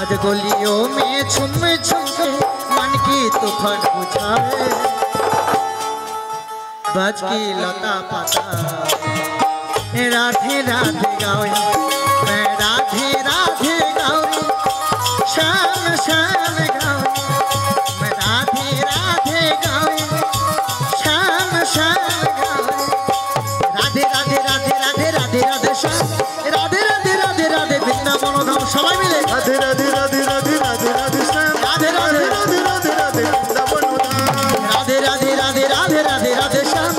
आज गलियों में छुम छुम के मन की तूफान बुझाए बज की लता पता राधे राधे गावे मैं राधे राधे गावे शाम शाम गावे मैं राधे राधे गावे शाम शाम गावे राधे राधे राधे राधे राधे राधे श्याम राधे राधे राधे राधे वृंदावन धाम सबाई मिले राधे राधे राधे राधे राधे राधे श्याम राधे राधे राधे राधे राधे वृंदावन धाम राधे राधे राधे राधे राधे राधे श्याम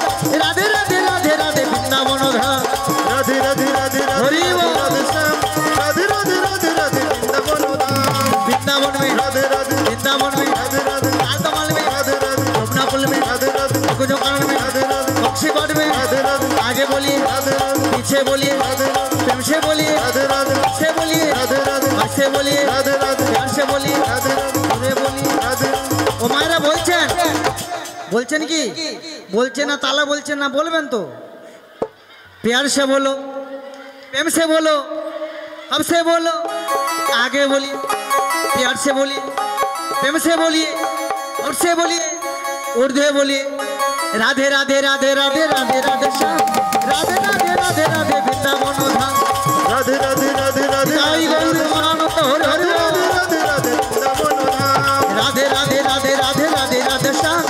राधे राधे राधे राधे वृंदावन धाम राधे राधे राधे हरि राधे बोल। राधे श्याम राधे राधे राधे राधे वृंदावन धाम वृंदावन में राधे राधे वृंदावन में राधे राधे कमल में राधे राधे स्वप्नापुल में राधे राधे गुजकान में राधे राधे बक्सीगढ़ में राधे राधे आगे बोलिए राधे राधे पीछे बोलिए राधे राधे प्रेम से बोलिए राधे राधे से बोलिए राधे राधे ऐसे बोलिए राधे राधे प्यार से बोलिए राधे राधे पूरे बोलिए राधे ও মায়েরা বলছেন বলছেন কি বলছেন না তালা বলছেন না বলবেন তো प्यार से बोलो प्रेम से बोलो अब से बोलो आगे बोलिए प्यार से बोलिए प्रेम से बोलिए और से बोलिए उर्दू बोलिए राधे राधे राधे राधे राधे राधे श्याम राधे राधे राधे राधे वृंदावन धाम राधे राधे राधे राधे जय गौर आनंद हरि हरि राधे राधे राधे वृंदावन धाम राधे राधे राधे राधे राधे राधे श्याम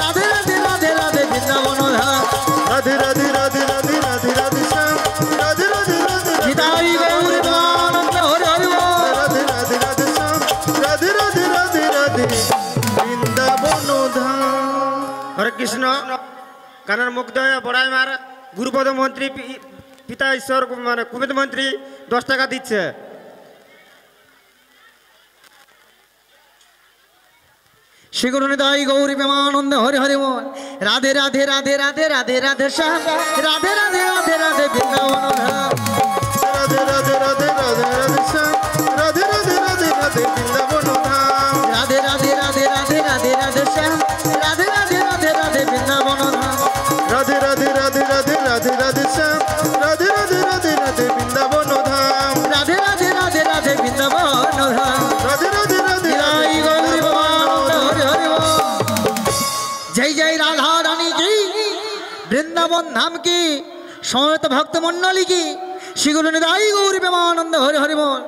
राधे राधे राधे राधे वृंदावन धाम राधे राधे राधे राधे राधे राधे श्याम राधे राधे राधे जय गौर आनंद हरि हरि राधे राधे राधे श्याम राधे राधे राधे राधे वृंदावन धाम हरे कृष्ण कानर मुग्धय बड़ाई मार गुरुपद मंत्री पिता ईश्वर मान कुमुद मंत्री 10 টাকা দিচ্ছে श्री गुरु निताई गौरी प्रेमानंद हरि हरि बोल राधे राधे राधे राधे राधे राधे श्याम राधे राधे राधे राधे वृंदावन धाम राधे राधे राधे राधे राधे श्याम राधे राधे राधे राधे वृंदावन धाम राधे राधे राधे राधे राधे राधे श्याम राधे राधे राधे राधे वृंदावन धाम राधे राधे राधे राधे राधे राधे श्याम राधे राधे राधे राधे वृंदावन धाम राधे राधे राधे राधे वृंदावन धाम राधे राधे राधे जय गौरी प्रेमानंद हरि हरि बोल जय जय राधा रानी की वृंदावन धाम की समवेत भक्त मंडली की श्री गुरु निताई गौरी प्रेमानंद हरि हरि बोल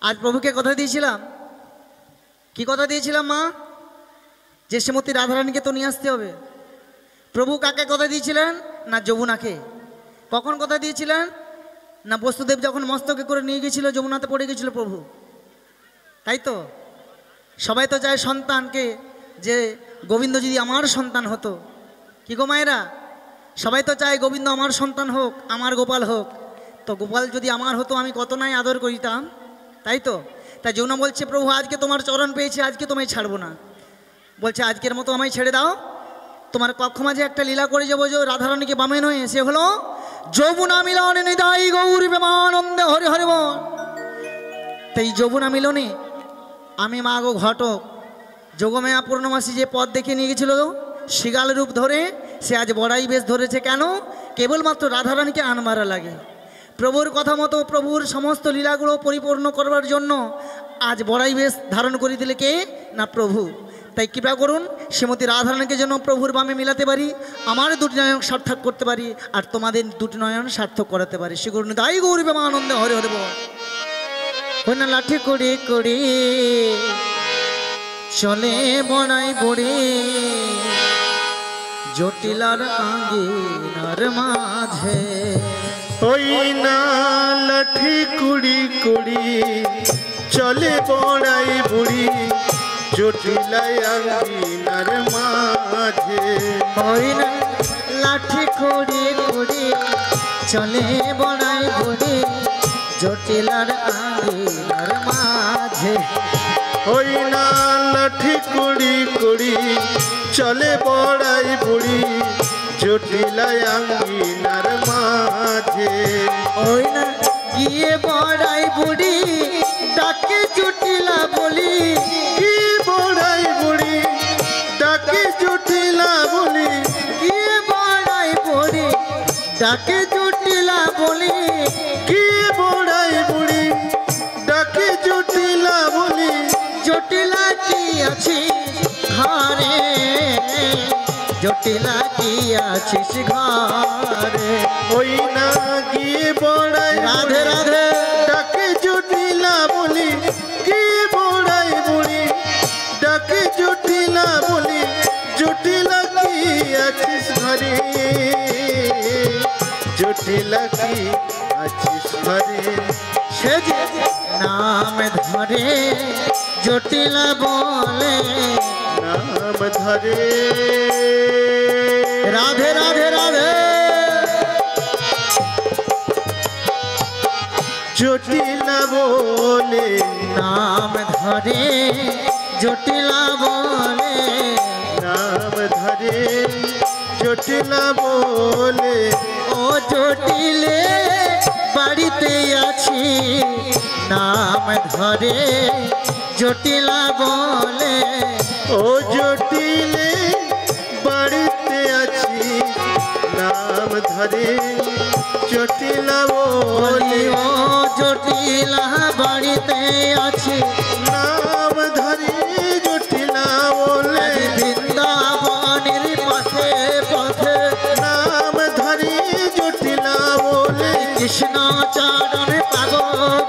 आज प्रभु के कथा দিয়েছিলাম কি কথা দিয়েছিলাম মা যে শ্রীমতী রাধারানীকে তো নিয়ে আসতে হবে প্রভু কাকে কথা দিয়েছিলেন না যমুনাকে কখন কথা দিয়েছিলেন না বসুদেব যখন মস্তকে করে নিয়ে গিয়েছিল যমুনাতে পড়ে গিয়েছিল প্রভু তাই তো সবাই তো চায় সন্তানকে যে গোবিন্দ যদি আমার সন্তান হতো কি গো মায়েরা সবাই তো চায় গোবিন্দ আমার সন্তান হোক আমার গোপাল হোক তো গোপাল যদি আমার হতো আমি কত নাই আদর করিতাম তাই তো তাই যমুনা বলছে প্রভু আজকে তোমার চরণ পেয়েছি আজকে তোমায় ছাড়বো না বলছে আজকের মতো আমায় ছেড়ে দাও তোমার কক্ষ মাঝে একটা লীলা করে যাবো যে রাধারানীকে বামে নয় সে হলো যমুনা মিলনে নিতাই গৌর প্রেমানন্দে হরি হরি বল তাই যমুনা মিলনে আমি মা গো ঘটক যোগমায়া পূর্ণমাসী যে পথ দেখে নিয়ে গেছিল শিগাল রূপ ধরে সে আজ বড়াই বেশ ধরেছে কেন কেবলমাত্র রাধারানীকে আনমারা লাগে প্রভুর কথা মতো প্রভুর সমস্ত লীলাগুলো পরিপূর্ণ করবার জন্য আজ বড়াই বেশ ধারণ করে দিলে কে না প্রভু তাই কৃপা করুন শ্রীমতী রাধারানীকে যেন প্রভুর বামে মিলাতে পারি আমার দুটি নয়ন সার্থক করতে পারি আর তোমাদের দুটি নয়ন সার্থক করাতে পারি শ্রী গুরু নিতাই গৌর প্রেমানন্দে হরি হরি বল না লাঠি করে করে চলে বড়াই বড়ে জটিলার আঙ্গিনার মাঝে ওই না লাঠি কুড়ি কুড়ি চলে বড়াই বুড়ি জটিলাই আঙ্গিনার মাঝে ওই না লাঠি করে করে চলে বড়াই বড়ে জটিলার আঙ্গিনার মাঝে ওই না লাঠি কুড়ি কুড়ি চলে বড়াই বুড়ি জটিলাই আঙ্গিনার মাঝে ওই না গিয়ে বড়াই বুড়ি ডাকে জটিলা বলি কি বড়াই বুড়ি ডাকে জটিলা বলি গিয়ে বড়াই বুড়ি ডাকে জটিলা বলি কি বড়াই বুড়ি ডাকে জটিলা জটিলা কি আছিস ঘরে ওই না গিয়ে বড়াই রাধে রাধে ডাকে জটিলা বলি কি বড়াই বলি ডাকে জটিলা বলি জটিলা কি আছিস ঘরে জটিলা কি আছিস ঘরে সে যে নাম ধরে জটিলা বলে নাম ধরে রাধে রাধে রাধে জটিলা বলে নাম ধরে জটিলা বলে নাম ধরে জটিলা বলে ও জটিলে বাড়িতে আছি নাম ধরে জটিলা বলে ও জটিলে বাড়িতে আছি নাম ধরে জটিলা বলে ও জটিলা বাড়িতে আছি নাম ধরে জটিলা বলে বৃন্দাবনের পথে পথে নাম ধরে জটিলা বলে কৃষ্ণ চরণ পাব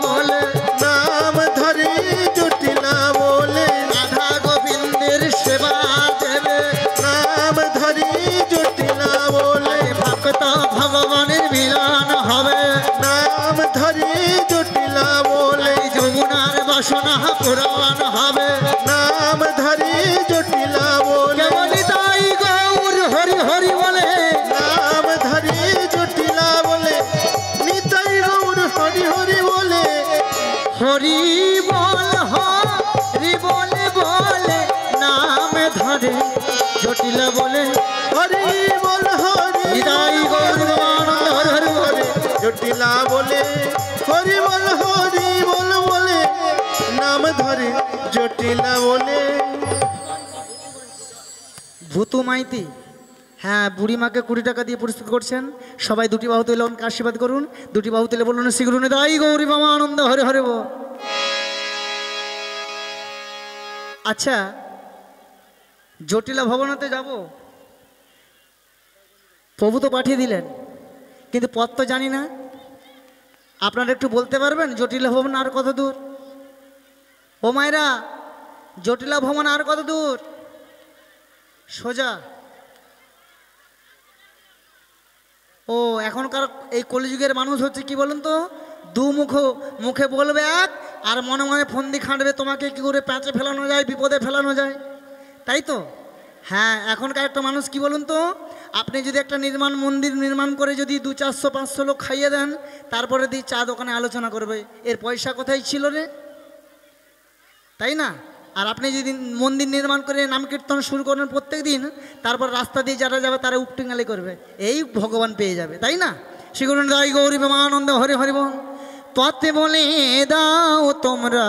বলে নাম ধরে জটিলা বলে রাধা গোবিন্দের সেবা দেবে নাম ধরে জটিলা বলে ভক্ত ভগবানের মিলন হবে নাম ধরে জটিলা বলে যমুনার বাসনা পুরাণ হবে নাম ধরে জটিলা বলে কেবলই তাই গৌর হরি হরি বলে নাম ধরে জটিলা বলে নিতাই গৌর হরি হরি বলে হরি বল হরি বলে বলে নাম ধরে জটিলা বলে হরি বল হরি নিতাই গৌর ভগবানন্দ হরি হরি বলে জটিলা বলে হরি বল বলে নাম ধরে জটিলা বলে ভূতু মাইতি হ্যাঁ বুড়িমাকে 20 টাকা দিয়ে পুরস্কৃত করছেন সবাই দুটি বাহু তুলে ওনাকে আশীর্বাদ করুন দুটি বাহু তুলে বলুন শ্রী গুরু নিতাই গৌরী মামা আনন্দ হরে হরে বল। আচ্ছা জটিলা ভবনেতে যাব প্রভু তো পাঠিয়ে দিলেন কিন্তু পথ তো জানি না আপনারা একটু বলতে পারবেন জটিলা ভবন আর কত দূর ও মায়েরা জটিলা ভবন আর কত দূর সোজা ও এখনকার এই কলিযুগের মানুষ হচ্ছে কি বলুন তো মুখে বলবে এক আর মনে মনে ফন্দি খাঁটবে তোমাকে কি করে প্যাঁচে ফেলানো যায় বিপদে ফেলানো যায় তাই তো হ্যাঁ এখনকার একটা মানুষ কি বলুন তো আপনি যদি একটা মন্দির নির্মাণ করে যদি 200-400-500 লোক খাইয়ে দেন তারপরে দিয়ে চা দোকানে আলোচনা করবে এর পয়সা কোথায় ছিল রে তাই না আর আপনি যদি মন্দির নির্মাণ করে নাম কীর্তন শুরু করেন প্রত্যেক দিন তারপর রাস্তা দিয়ে যারা যাবে তারা উপটিঙ্গালি করবে এই ভগবান পেয়ে যাবে তাই না শ্রীগুরু নিতাই গৌরী প্রেমানন্দ হরে হরি বল পথে বলে দাও তোমরা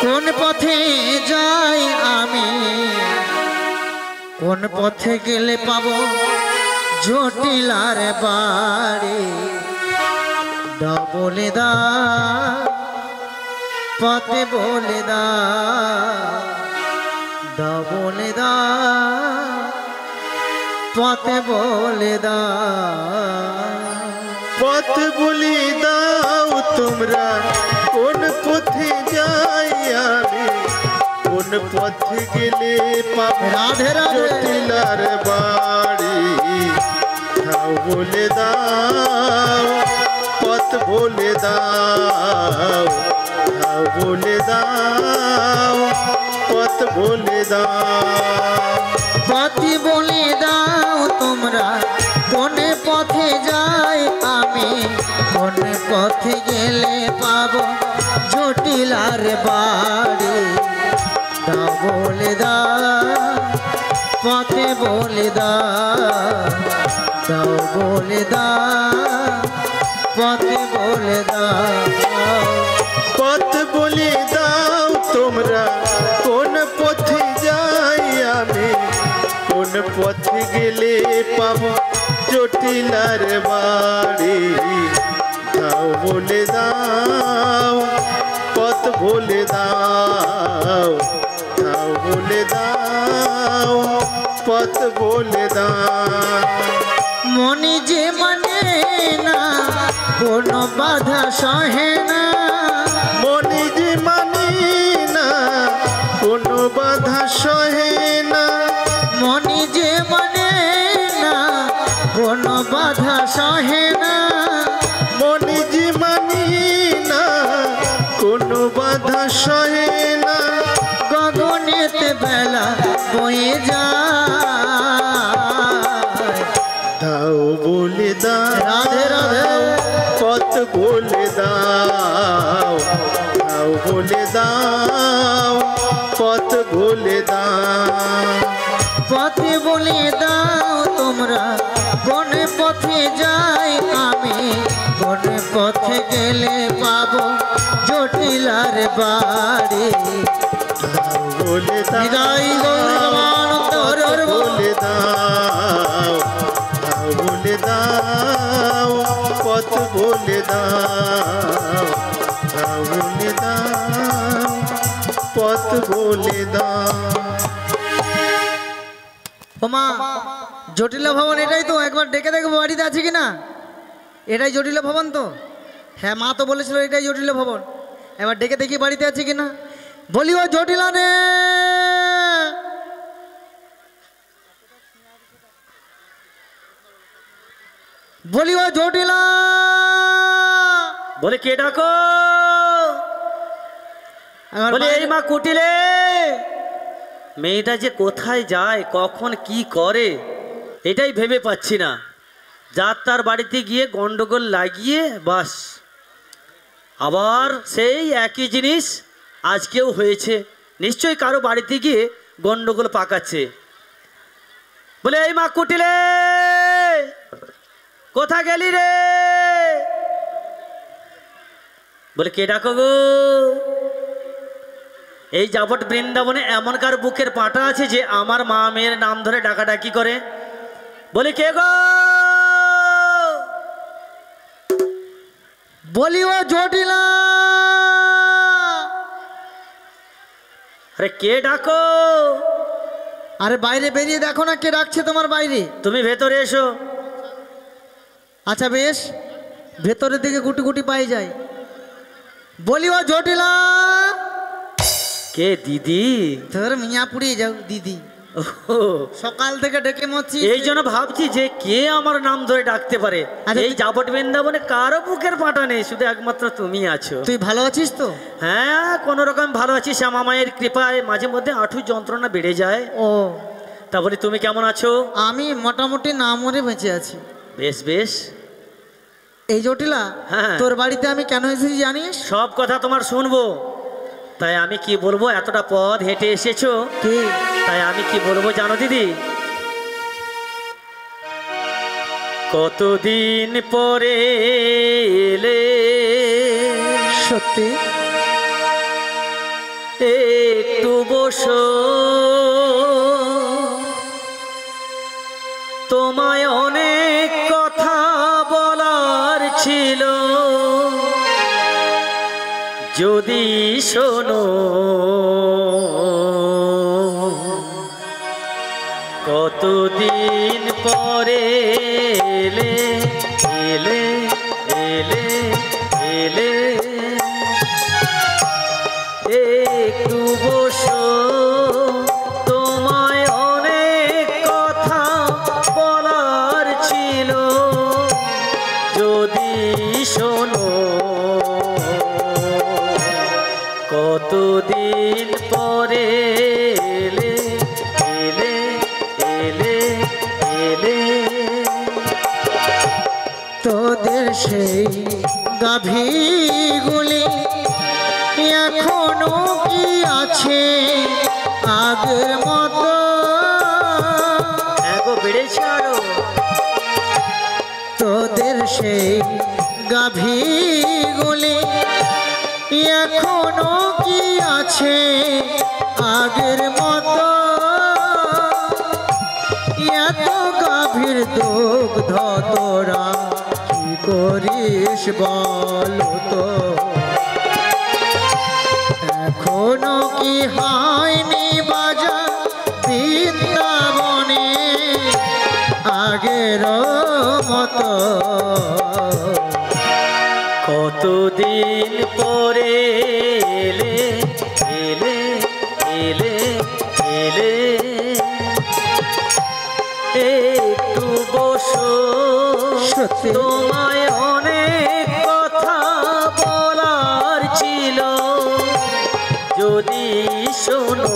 কোন পথে যাই আমি কোন পথে গেলে পাবো জটিলার বাড়ি দাও বলে দাও পথে বলে দাও বলে দাও পথে বলে দাও পথ বলি দাও তোমরা কোন পথে যাই আমি কোন পথে গেলে পাবো রাধে রাধে জটিলার বাড়ি দাও বলে দাও পথ বলে দাও দাও বলে দাও পথ বলে দাও পথে বলে দাও তোমরা কোন পথে যাই আমি কোন পথে গেলে পাবো জটিলার বাড়ি দাও বলে দাও পথে বলে দাও বলে দাও পথে বলে দাও পথ বলে দাও তোমরা কোন পথে যাই আমি কোন পথে গেলে পাবো জটিলার বাড়ি দাও বলে দাও পথ বলে দাও দাও বলে দাও পথ বলে দাও। মনি যে মানে না কোনো বাধা সহে না, মনি যে মানি না কোনো বাধা সহে না, মনি যে মানে না কোনো বাধা সহে না, মনি যে মানি না কোনো বাধা সহে না। গগনেতে বেলা বয়ে যায়, দাও বলে দাও, রাধে রাধে পথ বলে দাও, দাও বলে দাও, পথ বলে দাও। পথে বলে দাও তোমরা কোন পথে যাই আমি, কোন পথে গেলে পাবো জটিলার বাড়ি। দাও বলে দাও, বিদায় গৌরবানন্দ হরে হরে বল। বলে দাও, দাও বলে দাও, পথ বলে দাও, দাও বলে দাও, পথ বলে দাও। ওমা জটিলা ভবন এটাই তো, একবার ডেকে দেখবো বাড়িতে আছে কিনা। এটাই জটিলা ভবন তো? হ্যাঁ মা তো বলেছিল এটাই জটিলা ভবন, এবার ডেকে দেখি বাড়িতে আছে কিনা। বলি ও জটিলা রে, বলি ও জটিলা। বলে কে ডাকো? আমার বলে এই বাইরে- মা কুটিলে। মেয়েটা যে কোথায় যায়, কখন কি করে, এটাই ভেবে পাচ্ছি না। যার তার বাড়িতে গিয়ে গন্ডগোল লাগিয়ে বাস, আবার সেই একই জিনিস আজকেও হয়েছে। নিশ্চয়ই কারো বাড়িতে গিয়ে গন্ডগোল পাকাচ্ছে। বলে এই মা কুটিলে, কোথা গেলি রে? বলে কে ডাকো গো? এই যাবট বৃন্দাবনে এমন কার বুকের পাটা আছে যে আমার মা মেয়ের নাম ধরে ডাকাডাকি করে? বলে কে গো? বলি ও জটিলা। আরে কে ডাকো? আরে বাইরে বেরিয়ে দেখো না কে ডাকছে তোমার বাইরে। তুমি ভেতরে এসো। আচ্ছা বেশ, ভেতরের দিকে গুটি গুটি পাই যায়। বলি ও জটিলা। কে দিদি? তোর মিয়া পুড়িয়ে যাও দিদি, ও, সকাল থেকে ডেকে মরছি। এই জন্য ভাবছি যে কে আমার নাম ধরে ডাকতে পারে। আচ্ছা, এই যাবট বৃন্দাবনে কারো বুকের পাটা নেই, শুধু একমাত্র তুমি আছো। তুই ভালো আছিস তো? হ্যাঁ কোন রকম ভালো আছি, শ্যামা মায়ের কৃপায়। মাঝে মধ্যে হাঁটু যন্ত্রণা বেড়ে যায়। ও, তারপরে তুমি কেমন আছো? আমি মোটামুটি না মরে বেঁচে আছি। বেশ বেশ। এই জটিলা, হ্যাঁ। তোর বাড়িতে আমি কেন এসেছি জানিস? সব কথা তোমার শুনবো, তাই আমি কি বলবো। এতটা পথ হেঁটে এসেছো, কি? তাই আমি কি বলবো জানো দিদি? কতদিন পরে এলে, সত্যি? একটু বসো, তোমায় অনেক কথা বলার ছিল, যদি শোনো। কতদিন পরে এলে, এলে এলে এলে, একটু বসো, তোমায় অনেক কথা বলার ছিল, যদি শোনো। কতদিন পরে এলে, এলে এলে এলে। তোদের সেই গাভীগুলি এখনো কি আছে আগের মতো? এগো বেড়েছে আরো। তোদের সেই গাভীগুলি এখনো কি আছে আগের মতো? এত গাভীর দুগ্ধ তোরা কি করিস বল তো? এখনো কি হয়নি বাজা বৃন্দাবনে? আগের মতো কতদিন পরে এলে এলে এলে এলে একটু বসো সত্যি। তোমায় অনেক কথা বলার ছিল যদি শোনো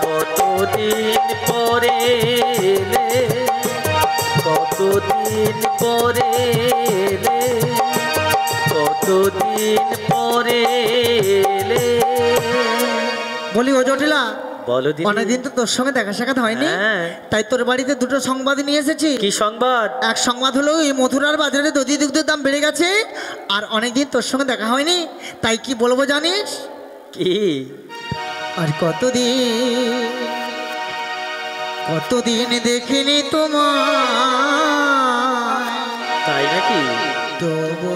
কতদিন পরে এলে কতদিন পরে এলে কতদিন পরে এলে বলি ও জটিলা, বলো দিদি। অনেকদিন তো তোর সঙ্গে দেখা সাক্ষাৎ হয়নি, হ্যাঁ। তাই তোর বাড়িতে দুটো সংবাদ নিয়ে এসেছি। কি সংবাদ? এক সংবাদ হলো এই মথুরার বাজারে দধি দুগ্ধের দাম বেড়ে গেছে, আর অনেকদিন তোর সঙ্গে দেখা হয়নি, তাই কি বলবো জানিস? কি? আর কতদিন দেখিনি তোমার, তাই নাকি? তবু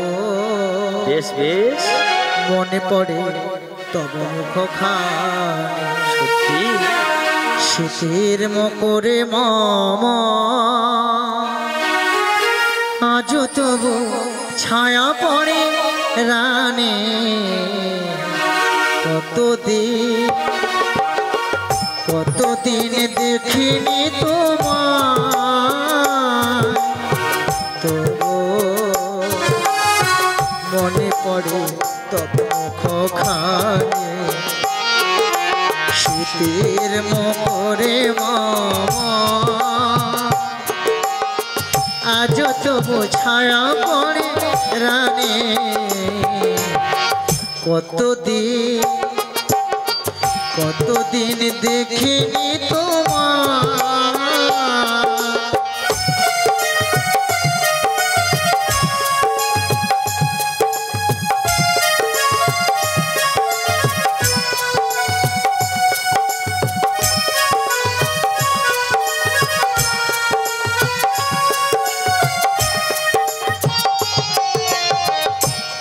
বেশ বেশ, মনে পড়ে তব মুখখানি, সত্যি শীতের মকরে মামা, আজও তবু ছায়া পড়ে রানে, কতদিন দেখিনি তোমার, তবু মনে পড়ে তব মুখখানি, শীতের মকরে মামা, আজ তবু ছায়া পড়ে রানে, কতদিন দেখিনি তোমার।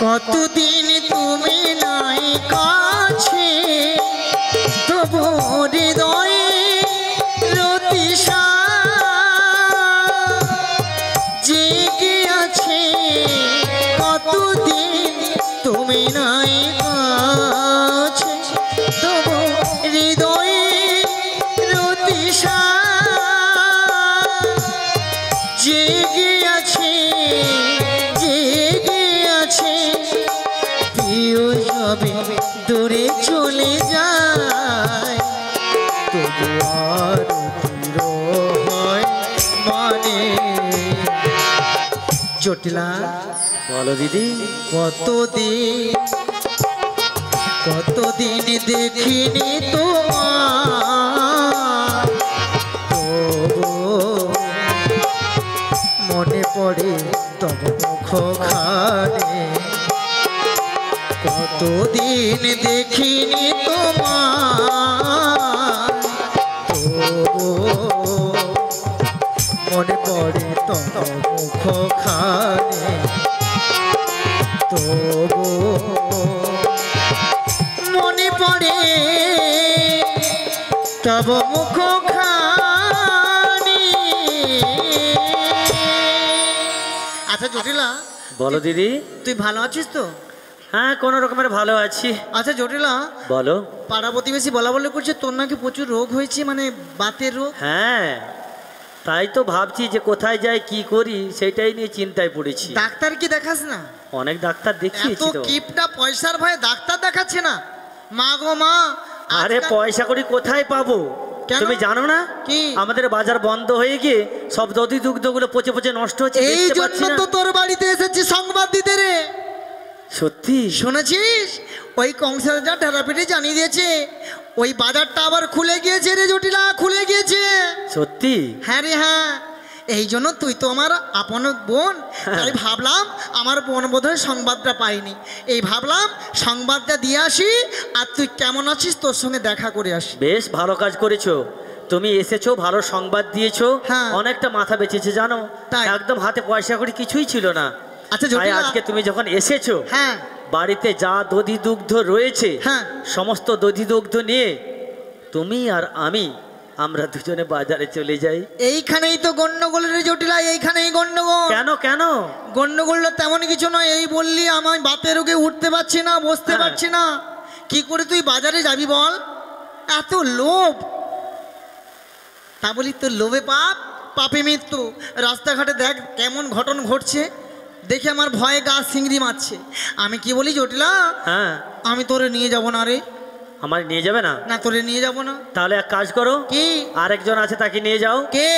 কতদিন তুমি নাই কাছে, তবু হৃদয়ে রতিশা জেগে আছে, কতদিন তুমি নাই কাছে, তবু হৃদয়ে রতিশা জেগে আছে, প্রিয় সবে দূরে চলে যায়, তবু আর দূর হয় মানে। জটিলা, বলো দিদি। কতদিন দেখিনি তোমার, তবু মনে পড়ে তব মুখখানি, কতদিন দেখিনি তোমার, তবু মনে পড়ে তব মুখখানি, তবু মনে পড়ে তব মুখখানি। আচ্ছা জটিলা, বলো দিদি। তুই ভালো আছিস তো? হ্যাঁ, কোনো রকমের ভালো আছি। আচ্ছা জটিলা, বলো। পাড়া প্রতিবেশী বলা বলে করছে তোর নাকি প্রচুর রোগ হয়েছে, মানে বাতের রোগ। হ্যাঁ, তাই তো ভাবছি যে কোথায় যাই কি করি, সেটাই নিয়ে চিন্তায় পড়েছি। ডাক্তার কি দেখাস না? অনেক ডাক্তার এত দেখিয়েছি তো। কিপটা পয়সার ভয়ে ডাক্তার দেখাচ্ছে না। মা গো মা, আরে আজকাল- পয়সা করি কোথায় পাবো? কেন? তুমি জানো না কি? আমাদের বাজার বন্ধ হয়ে গিয়ে সব দধি দুগ্ধগুলো পচে পচে নষ্ট হচ্ছে, এই দেখতে জন্য পাচ্ছি না। তো তোর বাড়িতে এসেছি সংবাদ দিতে রে। সত্যি? শুনেছিস ওই কংসের যা ঢেরাপিটি জানিয়ে দিয়েছে, ওই বাজারটা আবার খুলে গিয়েছে রে জটিলা, খুলে গিয়েছে। সত্যি? হ্যাঁ রে হ্যাঁ, এই জন্য তুই তো আমার আপন বোন, তাই ভাবলাম আমার বোন বোধহয় সংবাদটা পাইনি, এই ভাবলাম সংবাদটা দিয়ে আসি, আর তুই কেমন আছিস তোর সঙ্গে দেখা করে আসি। বেশ ভালো কাজ করেছো, তুমি এসেছো, ভালো সংবাদ দিয়েছো। হ্যাঁ। অনেকটা মাথা বেঁচেছে জানো, তাই? একদম হাতে পয়সা করি কিছুই ছিল না। আচ্ছা তাই জটিলা, আজকে তুমি যখন এসেছো, হ্যাঁ বাড়িতে যা দধি দুগ্ধ রয়েছে হ্যাঁ। সমস্ত দধি দুগ্ধ নিয়ে তুমি আর আমি আমরা দুজনে বাজারে চলে যাই। এইখানেই তো গন্ডগোলের জটিলা, এইখানেই গন্ডগোল। কেন কেন? গন্ডগোলটা তেমন কিছু নয়, এই বললি আমার বাতের রোগে উঠতে পারছি না, বসতে হ্যাঁ। পারছি না, কি করে তুই বাজারে যাবি বল? এত লোভ। তা বলি তোর লোভে পাপ, পাপে মৃত্যু। রাস্তাঘাটে দেখ কেমন ঘটন ঘটছে, দেখে আমার ভয়ে গা সিংড়ি মারছে। আমি কি বলি জটিলা, হ্যাঁ, আমি তোরে নিয়ে যাব না রে। আমার নিয়ে যাবে না? না, তোরে নিয়ে যাব না। তাহলে এক কাজ করো, কি? আরেকজন আছে তাকে নিয়ে যাও। কে?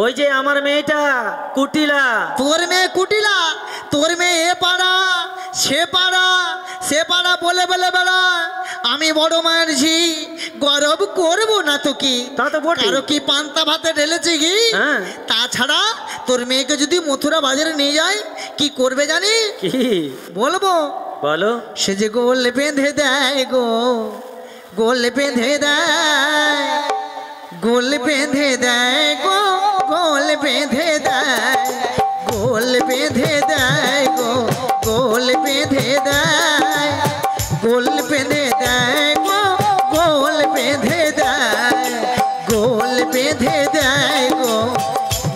ওই যে আমার মেয়েটা কুটিলা। তোর মেয়ে কুটিলা? তোর মেয়ে এ পাড়া সে পাড়া সে পাড়া বলে বলে বেড়া। আমি বড় মায়ের ঝি, গরব করবো না তো কি? তা তো বটে। কারো কি পান্তা ভাতে ঢেলেছে কি? হ্যাঁ। তাছাড়া তোর মেয়েকে যদি মথুরা বাজারে নিয়ে যায়, কি করবে জানি? কি বলবো? বলো। সে যে গোল বেঁধে দেয় গো, গোল বেঁধে দেয়, গোল বেঁধে দেয় গো, গোল বেঁধে দেয়, গোল বেঁধে দেয় গো, গোল বেঁধে দেয়, গোল বেঁধে দেয় গো, গোল বেঁধে দেয়, গোল বেঁধে দেয় গো,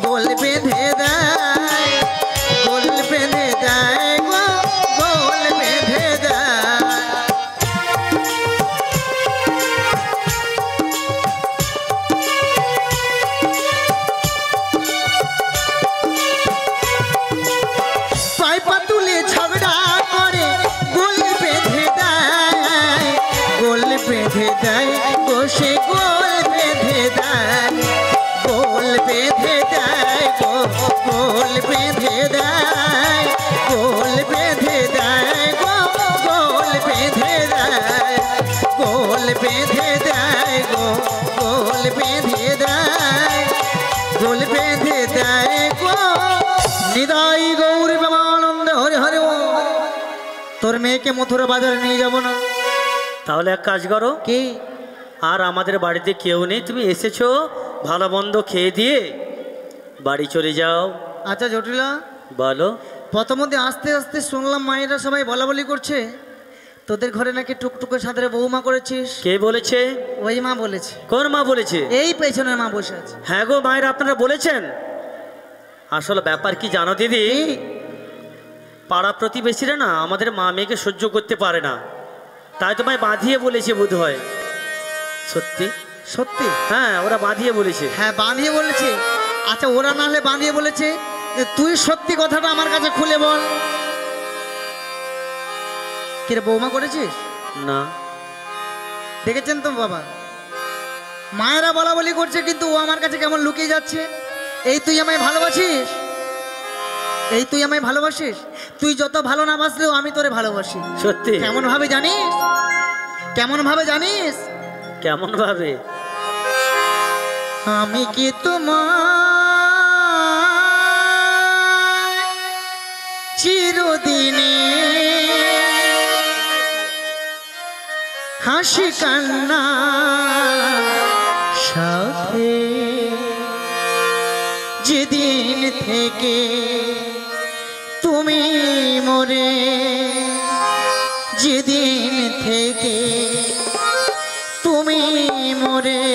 গোল বেঁধে দেয়, গোল বেঁধে দেয় গো, গোল বেঁধে দেয়। পাইপা তুলে ঝগড়া করে, গোল বেঁধে দেয়, গোল বেঁধে দেয়, বসে গোল বেঁধে দেয়, গোল বেঁধে দেয় গো, গোল বেঁধে দেয়, গোল বেঁধে দেয় গো, গোল বেঁধে দেয়, গোল বেঁধে দেয় গো, গোল বেঁধে দেয়, গোল বেঁধে দেয় গো। নিদাই গৌর প্রেমানন্দ হরে হরে বল। তোর মেয়েকে মথুরা বাজারে নিয়ে যাব না। তাহলে এক কাজ করো, কি? আর আমাদের বাড়িতে কেউ নেই, তুমি এসেছো ভালো মন্দ খেয়ে দিয়ে বাড়ি চলে যাও। আচ্ছা জটিলা, বলো। প্রথমতে আস্তে আস্তে শুনলাম মায়েরা সবাই বলা বলি করছে তোদের ঘরে নাকি টুকটুকে সাঁতরে বৌমা করেছিস। কে বলেছে? ওই মা বলেছে। কোন মা বলেছে? এই পেছনের মা বসে আছে। হ্যাঁ গো মায়েরা, আপনারা বলেছেন। আসলে ব্যাপার কি জানো দিদি, পাড়া প্রতিবেশীরা না আমাদের মা মেয়েকে সহ্য করতে পারে না, তাই তোমায় বাঁধিয়ে বলেছে বোধ হয়। সত্যি? সত্যি? হ্যাঁ, ওরা বাঁধিয়ে বলেছে। হ্যাঁ, বাঁধিয়ে বলেছে। আচ্ছা, ওরা না হলে বাঁধিয়ে বলেছে, যে তুই সত্যি কথাটা আমার কাছে খুলে বল। কিরে, বৌমা করেছিস? না। দেখেছেন তো বাবা, মায়েরা বলা বলি করছে, কিন্তু ও আমার কাছে কেমন লুকিয়ে যাচ্ছে। এই তুই আমায় ভালোবাসিস, এই তুই আমায় ভালোবাসিস, তুই যত ভালো না বাসলেও আমি তোরে ভালোবাসি। সত্যি? কেমন ভাবে জানিস? কেমন ভাবে জানিস? কেমন ভাবে? আমি কি তোমার চিরদিনে হাসি কান্না সাথে, যেদিন থেকে তুমি মরে, যেদিন থেকে তুমি মরে,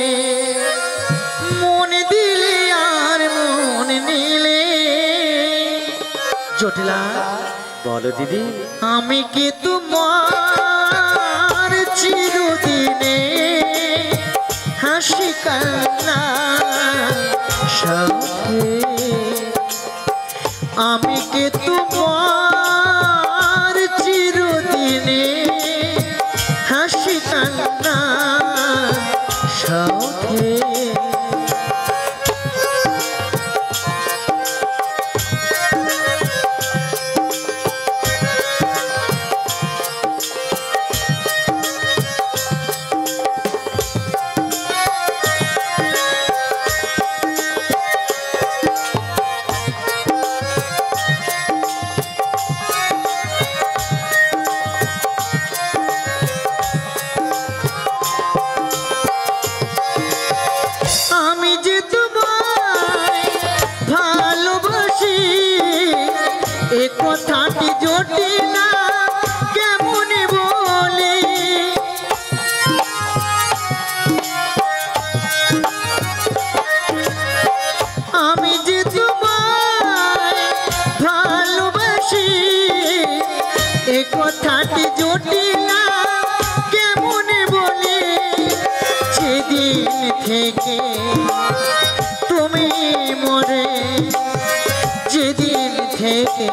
মন দিলে আর মন নিলে। জটিলা, বলো দিদি। আমি কি তোমার চিরদিনে হাসি কান্না সাথে, আমি কি তোমার চিরদিনে হাসি কান্না সাথে। আমি যে তোমায় ভালোবাসি, এ কথাটি জটিলা কেমন বলি। থেকে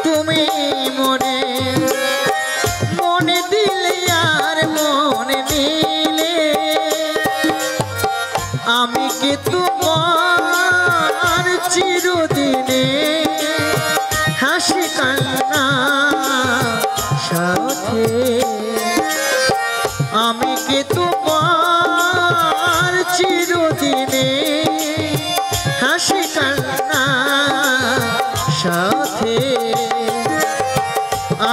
তুমি মনে মনে দিলে আর মনে নিলে আমি কি তোমার চিরদিনে হাসি কান্না সাথে আমি কি তোমার চিরদিনে হাসি কান্না সাথে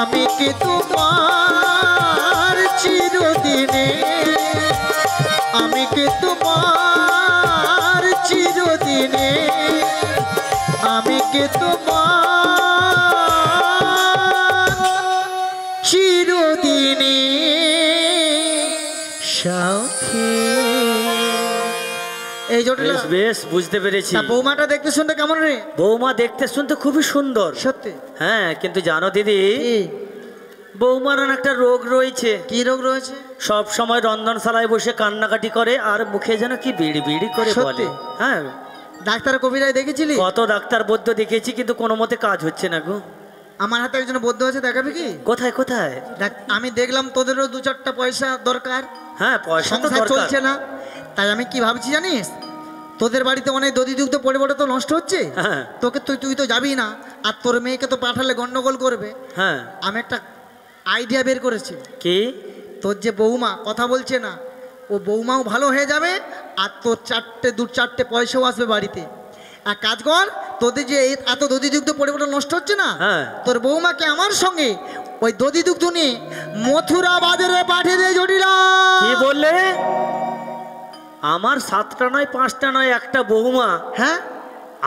আমি কি তোমার চিরদিনে আমি কি তোমার চিরদিনে আমি কি তোমার চিরদিনে সাথী। এই জটিল বেশ বেশ বুঝতে পেরেছি। বৌমাটা দেখতে শুনতে কেমন রে? বৌমা দেখতে শুনতে খুবই সুন্দর সত্যি? হ্যাঁ, কিন্তু জানো দিদি, কি বৌমার একটা রোগ রয়েছে। কি রোগ রয়েছে? সব সময় রন্ধনশালায় বসে কান্নাকাটি করে আর মুখে যেন কি বিড়ি বিড়ি করে বলে। সত্যি? হ্যাঁ, ডাক্তার কবিরাজ দেখেছিলি? কত ডাক্তার বৈদ্য দেখেছি, কিন্তু কোনো মতে কাজ হচ্ছে না গো। আমার হাতে একজন বৌদ্ধ আছে, দেখাবি কি? কোথায় কোথায়? আমি দেখলাম তোদেরও 2-4টা পয়সা দরকার, হ্যাঁ, পয়সা তো সংসার দরকার। চলছে না, তাই আমি কি ভাবছি জানিস, তোদের বাড়িতে অনেক দধি দুগ্ধ পড়ে পড়ে তো নষ্ট হচ্ছে, হ্যাঁ তোকে তুই তো যাবি না, আর তোর মেয়েকে তো পাঠালে গন্ডগোল করবে। হ্যাঁ। আমি একটা আইডিয়া বের করেছি। কি? তোর যে বৌমা কথা বলছে না, ও বৌমাও ভালো হয়ে যাবে, আর তোর 4টে পয়সাও আসবে বাড়িতে। এক কাজ কর, তোদের যে এত দধি দুগ্ধ পড়ে পড়ে নষ্ট হচ্ছে না, হ্যাঁ। তোর বৌমাকে আমার সঙ্গে ওই দধি দুগ্ধ নিয়ে মথুরা বাজারে পাঠিয়ে দে জটিলা। কি বললে? আমার 7টা নয় 5টা নয় একটা বৌমা হ্যাঁ,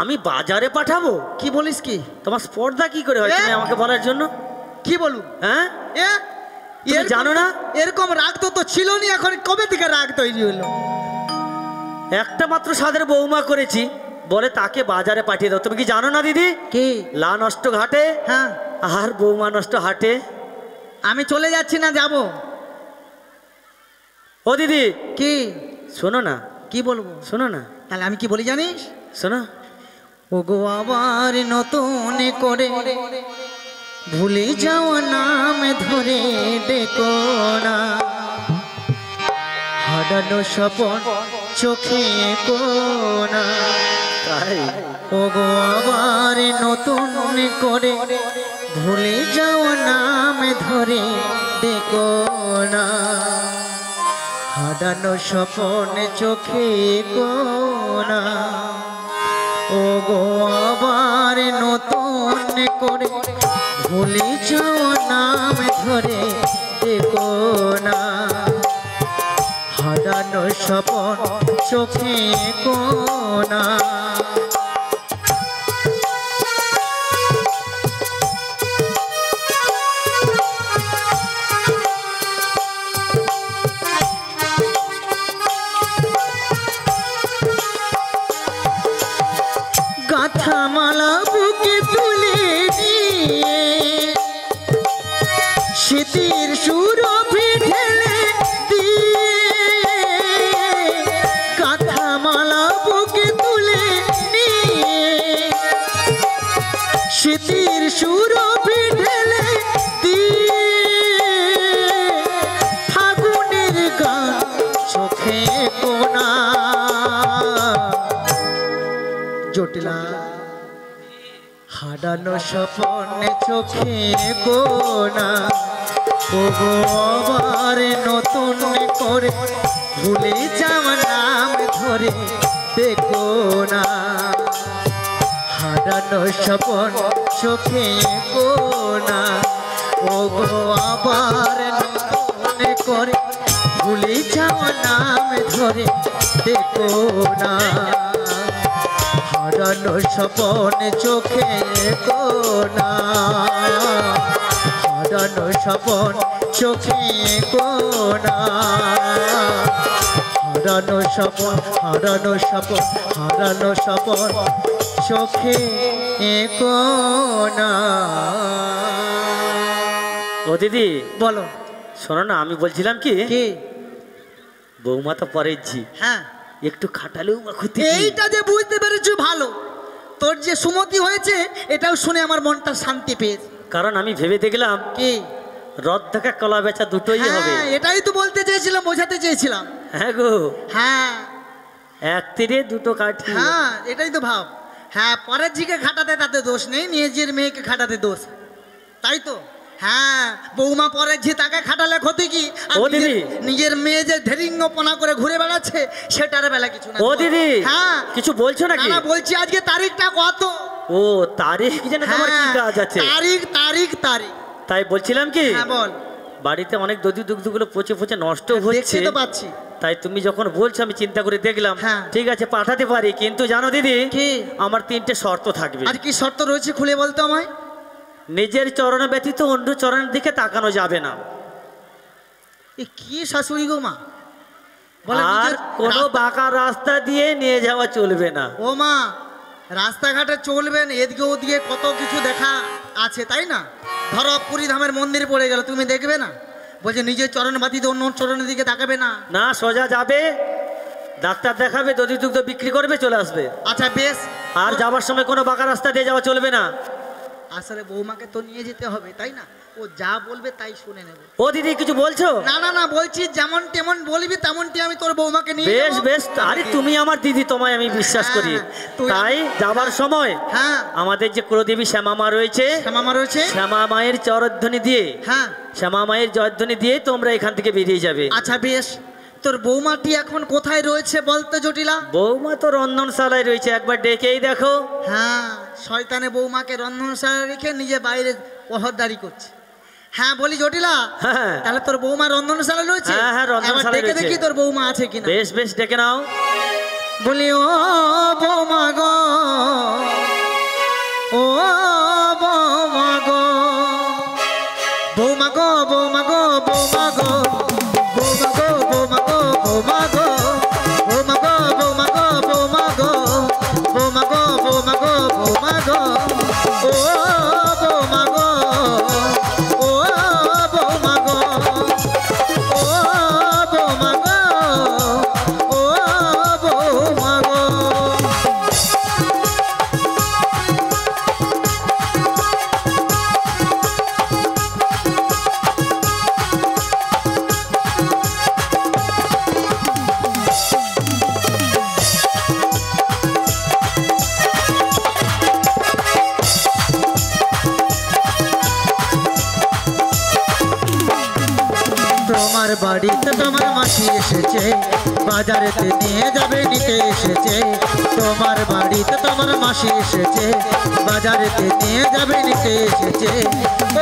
আমি বাজারে পাঠাবো? কি বলিস কি? তোমার স্পর্ধা কি করে হয় তুমি আমাকে বলার জন্য? কি বলু? হ্যাঁ, এ তুমি জানো না? এরকম রাগ তো ছিল না, এখন কবে থেকে রাগ তৈরি হলো? একটা মাত্র সাদের বৌমা করেছি বলে তাকে বাজারে পাঠিয়ে দাও। তুমি কি জানো না দিদি, কি? লা নষ্ট ঘাটে হ্যাঁ, আর বৌমা নষ্ট হাটে। আমি চলে যাচ্ছি না, যাব। ও দিদি, কি? শোনো না। কি বলবো? শোনো না। তাহলে আমি কি বলি জানিস? শোনো। ও গো আবার নতুন করে ভুলে যাওয়া নাম ধরে ডেকো না, হারানো স্বপন চোখে কোনা। তাই? ও গো আবার নতুন করে ভুলে যাওয়া নাম ধরে ডেকো না, হারানো স্বপন চোখে কোনা। ও গো আবার নতুন করে ভুলে যাওয়া নাম ধরে দেখো না, হারানো স্বপন চোখে কোনা। গাথামালা বুকে তুলে নিয়ে শীতের সুরভি ঢেলে দিয়ে, গাথামালা বুকে তুলে নিয়ে শীতের সুরভি ঢেলে দিয়ে, ফাগুনের গান চোখে কোনা। জটিলা হারানো স্বপনে চোখে কোনা, ও গো আবার নতুন করে ভুলে যাওয়া নাম ধরে দেখো না, হারানো স্বপন চোখে কোনা। ও গো আবার নতুন করে ভুলে যাওয়া নাম ধরে দেখো না, হারানো স্বপন চোখে কোনা, হারানো স্বপন চোখে কোনা, হারানো স্বপন, হারানো স্বপন, হারানো স্বপন চোখে কোনা। ও দিদি, বলো। শোনো না, আমি বলছিলাম কি, কি? বৌমা তো পরের জি, হ্যাঁ, একটু খাটালেও বা ক্ষতি কি? এইটা যে বুঝতে পেরেছো ভালো, তোর যে সুমতি হয়েছে এটাও শুনে আমার মনটা শান্তি পেয়েছে। কারণ আমি ভেবে দেখলাম কি? রদ দেখা কলা বেচা দুটোই হবে। হ্যাঁ, এটাই তো বলতে চেয়েছিলাম, বোঝাতে চেয়েছিলাম। হ্যাঁ গো, হ্যাঁ এক তীরে দুটো কাঠি। হ্যাঁ, এটাই তো ভাব। হ্যাঁ, পরের ঝিকে খাটাতে তাতে দোষ নেই, নিজের মেয়েকে খাটাতে দোষ, তাই তো? হ্যাঁ, বৌমা পরের ঝি তাকে খাটালে ক্ষতি কি? আর ও দিদি, নিজের মেয়ে যে ধেরিঙ্গপনা করে ঘুরে বেড়াচ্ছে সেটার বেলা কিছু না। ও দিদি, হ্যাঁ কিছু বলছো নাকি? না, বলছি আজকে তারিখটা কত? ও তারিখ যেন তোমার কি কাজ আছে? তারিখ তারিখ তারিখ। তাই বলছিলাম কি, হ্যাঁ বল। বাড়িতে অনেক দধি দুগ্ধগুলো পচে পচে নষ্ট হচ্ছে, দেখছি তো পাচ্ছি। তাই তুমি যখন বলছো আমি চিন্তা করে দেখলাম, হ্যাঁ। ঠিক আছে পাঠাতে পারি, কিন্তু জানো দিদি কি? আমার 3টে শর্ত থাকবে। আর কি শর্ত রয়েছে খুলে বলতো আমায়। নিজের চরণ ব্যতীত অন্য চরণের দিকে তাকানো যাবে না। এ কি শাশুড়ি গো মা? বলে আর নিজের কোনো বাঁকা রাস্তা দিয়ে নিয়ে যাওয়া চলবে না। ও মা, রাস্তাঘাটে চলবেন, এদিকে ওদিকে কত কিছু দেখা আছে, তাই না? ধরো পুরীধামের মন্দির পড়ে গেল, তুমি দেখবে না? বলছে নিজের চরণ বাতিত অন্য চরণের দিকে তাকাবে না। না, সোজা যাবে, ডাক্তার দেখাবে, দধি দুগ্ধ বিক্রি করবে, চলে আসবে। আচ্ছা বেশ। আর যাবার সময় কোনো বাঁকা রাস্তা দিয়ে যাওয়া চলবে না। আসলে বৌমাকে তো নিয়ে যেতে হবে, তাই না? ও যা বলবে তাই শুনে নেব। ও দিদি কিছু বলছো? না না না, বলছি যেমন তেমন বলবি তেমনটি আমি তোর বৌমাকে নিয়ে বেশ যাবো। বেশ, আরে তুমি আমার দিদি, তোমায় আমি বিশ্বাস করি। হ্যাঁ, তুই- তাই যাবার সময় হ্যাঁ, আমাদের যে কুলদেবী শ্যামা মা রয়েছে, মামা রয়েছে। শ্যামা মায়ের জয়ধ্বনি দিয়ে, হ্যাঁ, শ্যামা মায়ের জয়ধ্বনি দিয়ে তোমরা এখান থেকে বেরিয়ে যাবে। আচ্ছা বেশ। তোর বৌমাটি এখন কোথায় রয়েছে বলতো জটিলা? বৌমা তো রন্ধনশালায় রয়েছে, একবার ডেকেই দেখো। হ্যাঁ, শয়তানে বৌমাকে রন্ধনশালা রেখে নিজে বাইরে পহরদারি করছে। হ্যাঁ বলি জটিলা, হ্যাঁ তাহলে তোর বৌমা রন্ধনশালা রয়েছে? হ্যাঁ, হ্যাঁ, রন্ধনশালায় এবার ডেকে রয়েছে। দেখি তোর বৌমা আছে কিনা। বেশ বেশ, ডেকে নাও। বলি ও বৌমা গো, ও বৌমা গো, বৌমা গো, বৌমা গো, বৌমা গো, বৌমা গো, বৌমা গো, বৌমা গো, বৌমা গো, বৌমা গো, বৌমা গো, বৌমা গো, বৌমা গো, বৌমা গো, ও বৌমা গো, ও বৌমা গো, ও বৌমা গো, ও বৌমা গো। তোমার বাড়িতে তোমার মাসি এসেছে, বাজারেতে নিয়ে যাবে নিতে এসেছে। তোমার বাড়িতে তোমার মাসি এসেছে, বাজারেতে নিয়ে যাবে নিতে এসেছে। ও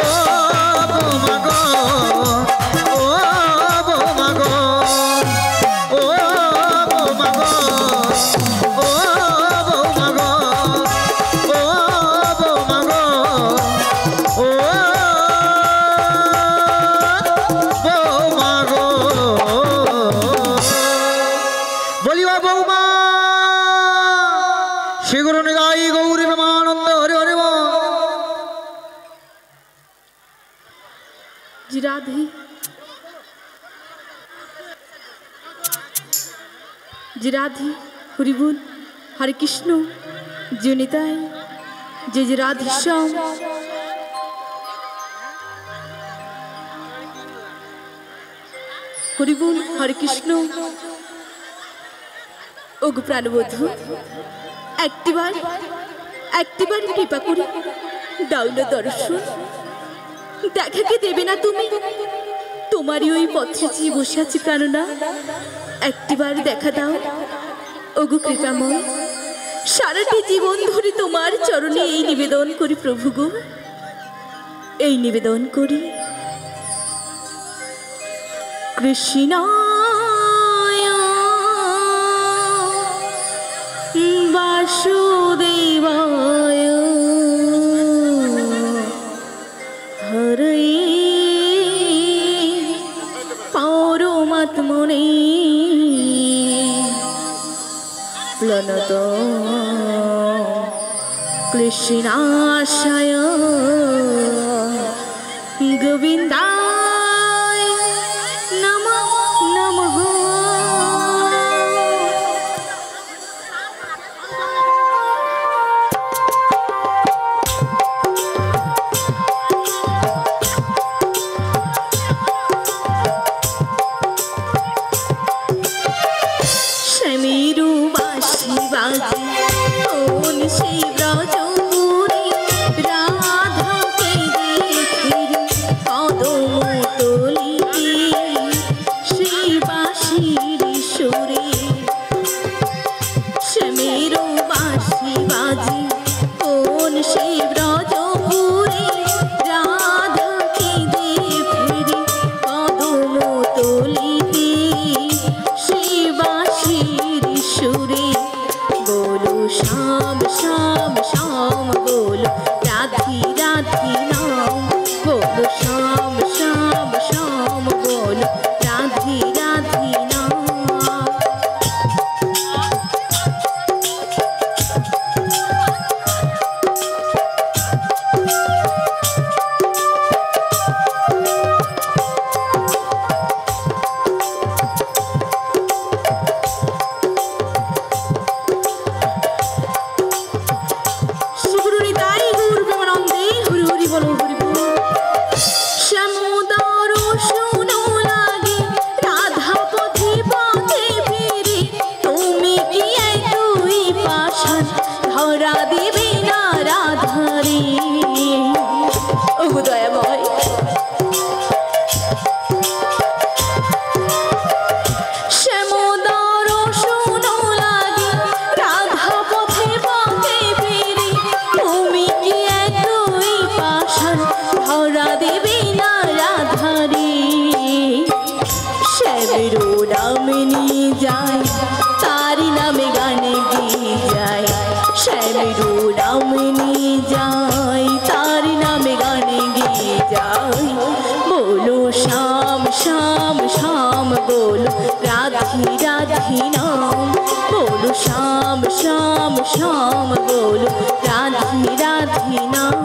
বৌমা গো, ও বৌমা গো, ও বৌমা গো, ও বৌমা গো, ও বৌমা গো, ও বৌমা গো। বলি ও বৌমা, শ্রীগুরু নিতাই গৌরী প্রেমানন্দ হরি হরি বল। जी राधे, जी राधे, हरि बोल, हरे कृष्ण, जी निताई, जय जय राधे श्याम। हरि बोल, हरे कृष्ण। ওগো প্রাণবধূ, একটিবার একটিবার কৃপা করে দাও না দর্শন। দেখা কি দেবে না তুমি? তোমারই ওই পথে যে বসে আছি প্রাণনা, একটিবার দেখা দাও ওগো কৃপাময়। সারাটি জীবন ধরে তোমার চরণে এই নিবেদন করি প্রভু গো, এই নিবেদন করি। কৃষ্ণায় বাসুদেবায় হরে পরমাত্মনে প্লনত কৃষ্ণাশয় গোবিন্দায় নমঃ নমঃ। আধার ধরা দেবে না রাধারে শ্যামের নামে নিয়ে যায় তার নামে গানে গিয়ে যায় শ্যামের নামে নিয়ে যায় তার নামে গানে গিয়ে যায় বলো শ্যাম শ্যাম শ্যাম বলো রাধি রাধি নাম বলো শ্যাম শ্যাম শ্যাম বলো রাধি রাধি নাম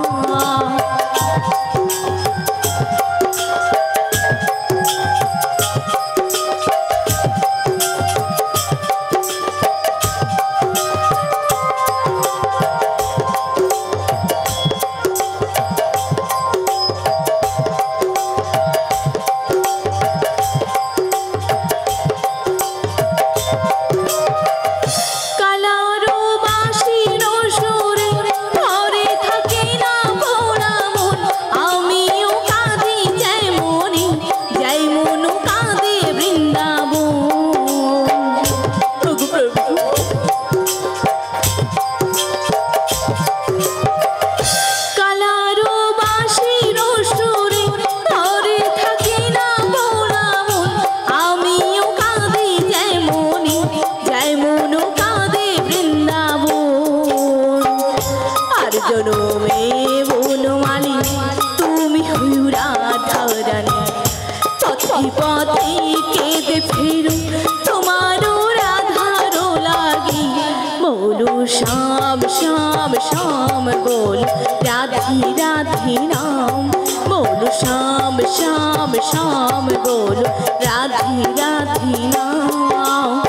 श्याम श्याम श्याम बोल राधे राधे नाम बोलो श्याम श्याम श्याम बोलो राधे राधे नाम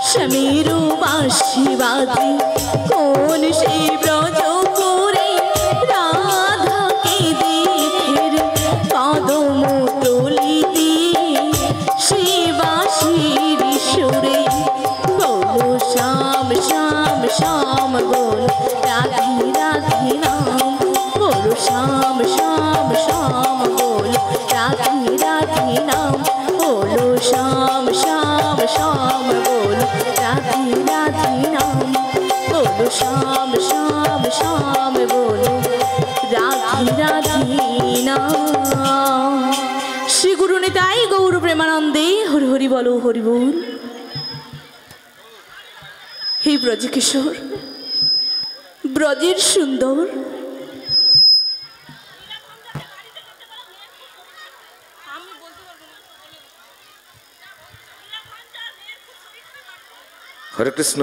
श्यामेरो बांशी बाजे कौन से ब्रज करे राधा के देखेर कदम तोली दिए से बांशीर सुरे बोलो श्याम श्याम श्याम बोलो राधे राधे नाम बोलो श्याम श्याम श्याम बोलो राधे राधे नाम बोलो श्याम श्याम श्याम बोलो राधे राधे नाम बोलो श्याम श्याम श्याम बोलो राधे राधे नाम श्री गुरु निताई गौर प्रेमानंदे हरि हरि बोलो हरि बोल। हे ब्रज किशोर ब्रजेर सुंदर हरे कृष्ण।